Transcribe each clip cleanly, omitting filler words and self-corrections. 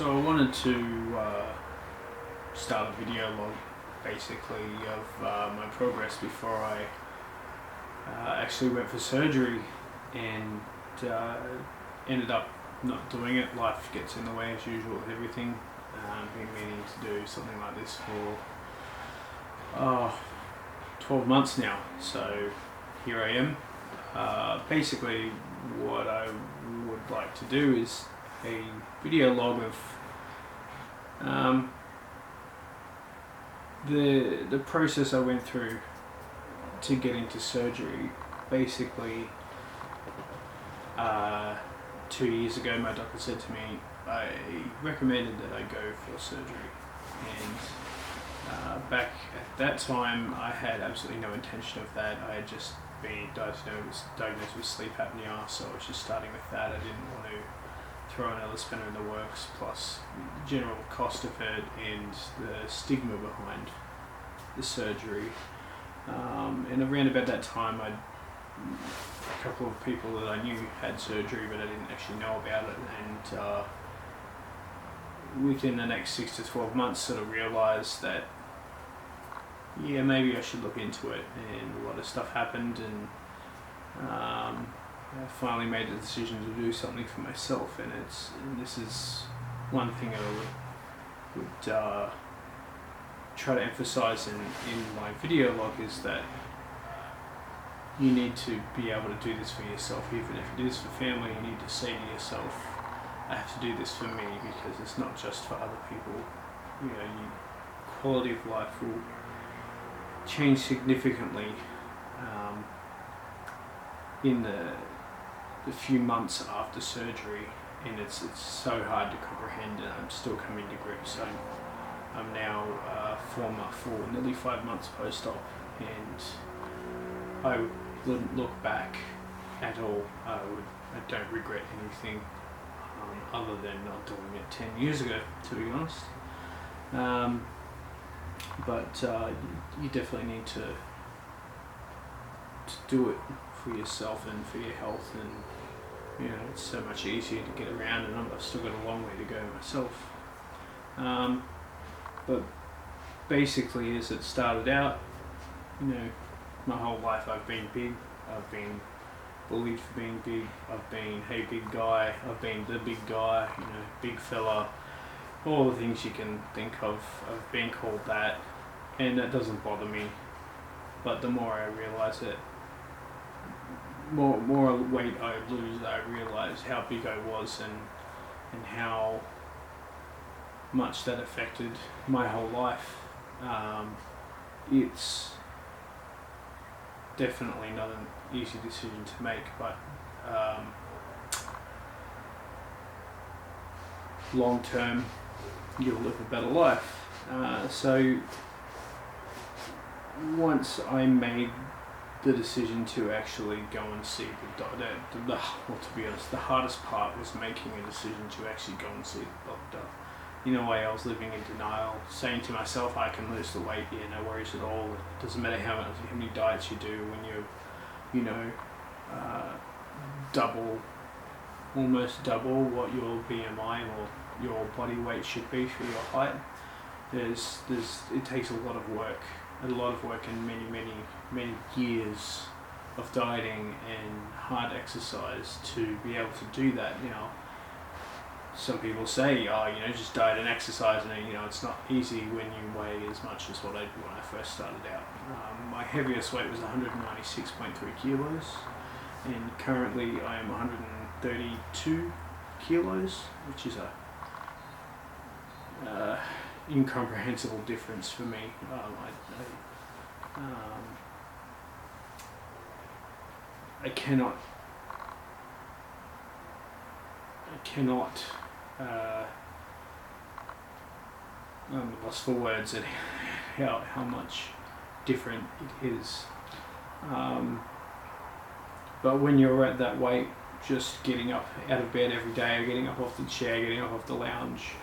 So I wanted to start a video log basically of my progress before I actually went for surgery and ended up not doing it. Life gets in the way as usual with everything. Been meaning to do something like this for 12 months now, so here I am. Basically what I would like to do is a video log of the process I went through to get into surgery. Basically 2 years ago my doctor said to me I recommended that I go for surgery, and back at that time I had absolutely no intention of that. I had just been diagnosed with sleep apnea, so I was just starting with that. I didn't want to throw another spanner in the works, plus the general cost of it and the stigma behind the surgery. And around about that time a couple of people that I knew had surgery, but I didn't actually know about it, and within the next 6 to 12 months sort of realised that maybe I should look into it, and a lot of stuff happened, and I finally made the decision to do something for myself. And this is one thing I would try to emphasise in my video log, is that you need to be able to do this for yourself. Even if it is for family, you need to say to yourself, I have to do this for me, because it's not just for other people. Your quality of life will change significantly in the few months after surgery, and it's so hard to comprehend, and I'm still coming to grips. I'm now former for nearly 5 months post-op, and I wouldn't look back at all. I don't regret anything other than not doing it 10 years ago, to be honest. But you definitely need to do it for yourself and for your health, and it's so much easier to get around, and I've still got a long way to go myself. But basically, as it started out, my whole life I've been big. I've been bullied for being big. I've been, hey big guy. I've been the big guy, big fella. All the things you can think of, I've been called that, and that doesn't bother me. But the more I realise it, more weight I lose, I realise how big I was, and how much that affected my whole life. It's definitely not an easy decision to make, but long term you'll live a better life. So once I made the decision to actually go and see the doctor, to be honest, the hardest part was making a decision to actually go and see the doctor. In a way, I was living in denial, saying to myself, I can lose the weight, no worries at all. It doesn't matter how many diets you do when you're, almost double what your BMI or your body weight should be for your height. It takes a lot of work and many years of dieting and hard exercise to be able to do that. Some people say, just diet and exercise, and it's not easy when you weigh as much as what I did when I first started out. My heaviest weight was 196.3 kilos, and currently I am 132 kilos, which is a incomprehensible difference for me. I cannot I'm lost for words at how much different it is. But when you're at that weight, just getting up out of bed every day, getting up off the chair, getting up off the lounge,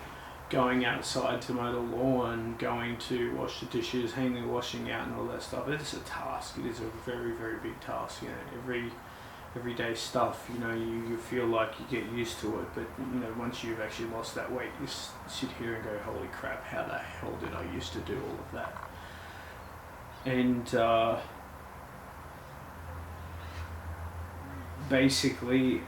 going outside to mow the lawn, going to wash the dishes, hang the washing out and all that stuff, it's a task. It is a very, very big task. everyday stuff. You know, you feel like you get used to it, but you know, once you've actually lost that weight, you sit here and go, holy crap, how the hell did I used to do all of that? And basically,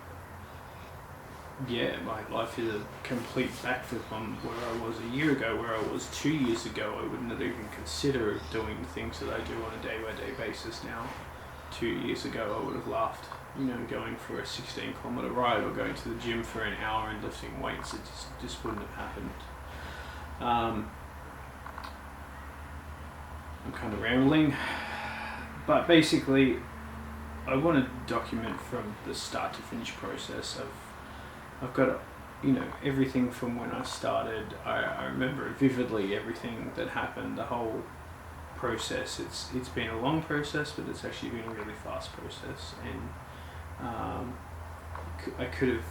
yeah, my life is a complete backflip on where I was a year ago, where I was 2 years ago. I wouldn't have even considered doing the things that I do on a day-by-day basis now. 2 years ago, I would have laughed, you know, going for a 16-kilometer ride or going to the gym for an hour and lifting weights. It just wouldn't have happened. I'm kind of rambling, but basically, I want to document from the start to finish process of, I've got, you know, everything from when I started. I remember vividly everything that happened, the whole process. It's been a long process, but it's actually been a really fast process. And I could have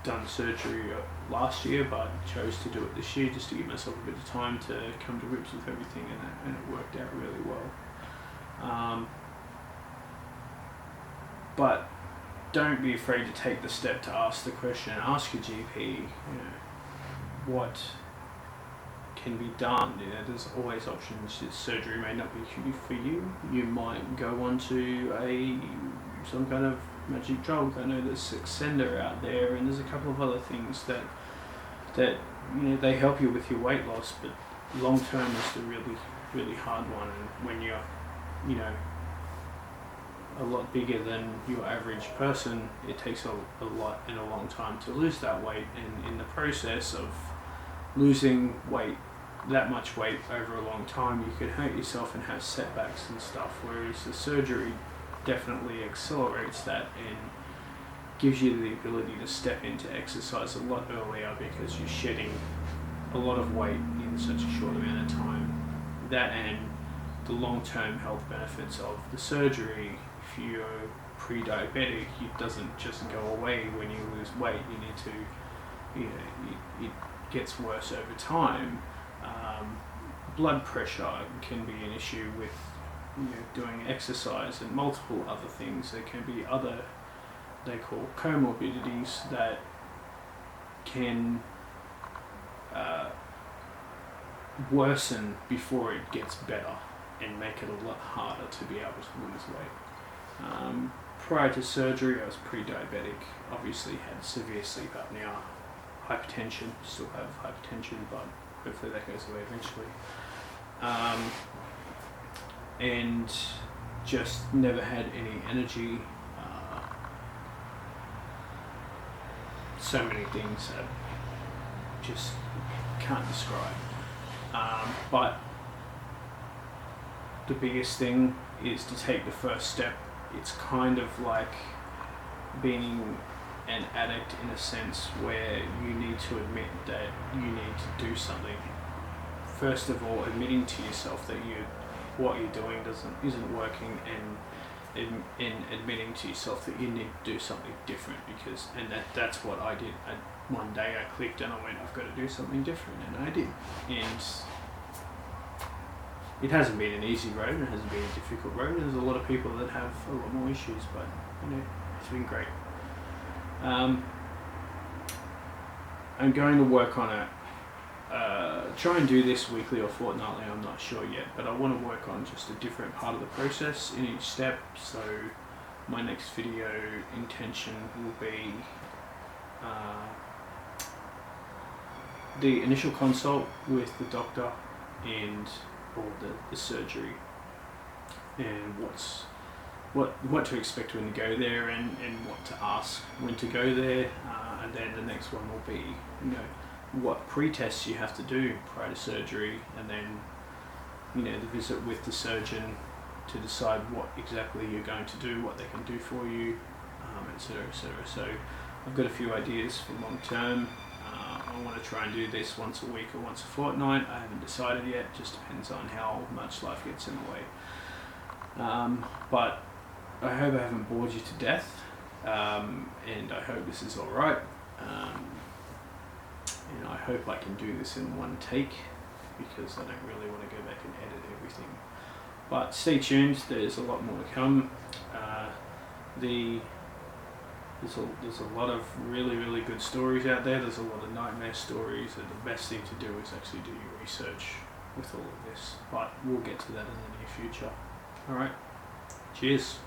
done surgery last year, but chose to do it this year just to give myself a bit of time to come to grips with everything, and it worked out really well. But don't be afraid to take the step to ask the question. Ask your GP, you know, what can be done. You know, there's always options. Surgery may not be for you. You might go on to some kind of magic drug. I know there's Saxenda out there, and there's a couple of other things that you know, they help you with your weight loss, but long term is the really hard one. And when you're, you know, a lot bigger than your average person, it takes a lot and a long time to lose that weight, and in the process of losing weight, that much weight over a long time, you could hurt yourself and have setbacks and stuff, whereas the surgery definitely accelerates that and gives you the ability to step into exercise a lot earlier, because you're shedding a lot of weight in such a short amount of time. That and the long-term health benefits of the surgery. If you're pre-diabetic, it doesn't just go away when you lose weight. You need to, you know, it gets worse over time. Blood pressure can be an issue with, you know, doing exercise, and multiple other things. There can be other, they call comorbidities, that can worsen before it gets better and make it a lot harder to be able to lose weight. Prior to surgery, I was pre-diabetic, obviously had severe sleep apnea, hypertension, still have hypertension, but hopefully that goes away eventually. And just never had any energy. So many things I just can't describe. But the biggest thing is to take the first step. It's kind of like being an addict in a sense, where you need to admit that you need to do something. First of all, admitting to yourself that what you're doing isn't working, and admitting to yourself that you need to do something different, because that's what I did. One day I clicked and I went, I've got to do something different, and I did. And it hasn't been an easy road, it hasn't been a difficult road. There's a lot of people that have a lot more issues, but you know, it's been great. I'm going to work on it. Try and do this weekly or fortnightly, I'm not sure yet, but I want to work on just a different part of the process in each step. So my next video intention will be the initial consult with the doctor, and or the surgery, and what to expect when you go there, and what to ask when to go there, and then the next one will be, you know, what pre-tests you have to do prior to surgery, and then, you know, the visit with the surgeon to decide what exactly you're going to do, what they can do for you, etc., etc. So I've got a few ideas for long term. I want to try and do this once a week or once a fortnight. I haven't decided yet, just depends on how much life gets in the way. But I hope I haven't bored you to death, and I hope this is alright. And I hope I can do this in one take, because I don't really want to go back and edit everything. But stay tuned, there's a lot more to come. The there's a lot of really good stories out there. There's a lot of nightmare stories, and the best thing to do is actually do your research with all of this. But we'll get to that in the near future. All right, cheers.